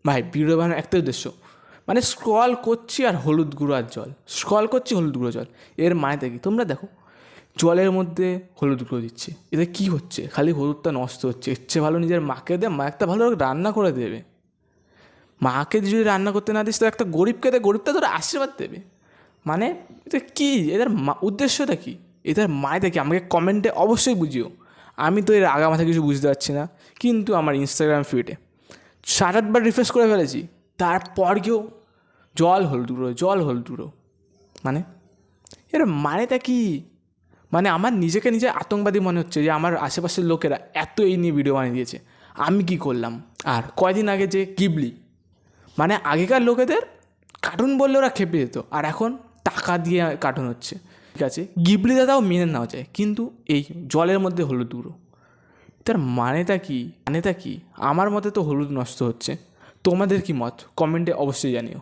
ভাই ভিডিও বানানোর একটাই উদ্দেশ্য, মানে স্ক্রল করছি আর হলুদ গুঁড়ো আর জল, স্ক্রল করছি হলুদ গুঁড়ো জল, এর মানেটা কি তোমরা দেখো। জলের মধ্যে হলুদ গুঁড়ো দিচ্ছে, এতে কী হচ্ছে? খালি হলুদটা নষ্ট হচ্ছে। এর চেয়ে ভালো নিজের মাকে দে, মা একটা ভালো রান্না করে দেবে। মাকে যদি রান্না করতে না দিস তো একটা গরিবকে দে, গরিবটা তোর আশীর্বাদ দেবে। মানে এটা কী, এদের উদ্দেশ্যটা কী, এদের মানেটা কি? আমাকে কমেন্টে অবশ্যই বুঝিও। আমি তো এর আগা মাথা কিছু বুঝতে পারছি না, কিন্তু আমার ইনস্টাগ্রাম ফিডে 7-8বার রিফ্রেশ করে ফেলেছি, তারপর কেউ জল হলুদ গুঁড়ো, জল হলুদ গুঁড়ো। মানে এর মানেটা কি? মানে আমার নিজেকে নিজে আতঙ্কবাদী মনে হচ্ছে যে আমার আশেপাশের লোকেরা এত এই নিয়ে ভিডিও বানিয়ে দিয়েছে, আমি কি করলাম? আর কয়দিন আগে যে গিবলি, মানে আগেকার লোকেদের কার্টুন বললে ওরা খেপে যেত, আর এখন টাকা দিয়ে কার্টুন হচ্ছে। ঠিক আছে, গিবলি দাদাও মেনে নেওয়া যায়, কিন্তু এই জলের মধ্যে হলুদ গুঁড়ো, তার মানেটা কি? মানেটা কি? আমার মতে তো হলুদ নষ্ট হচ্ছে। তোমাদের কি মত? কমেন্টে অবশ্যই জানিও।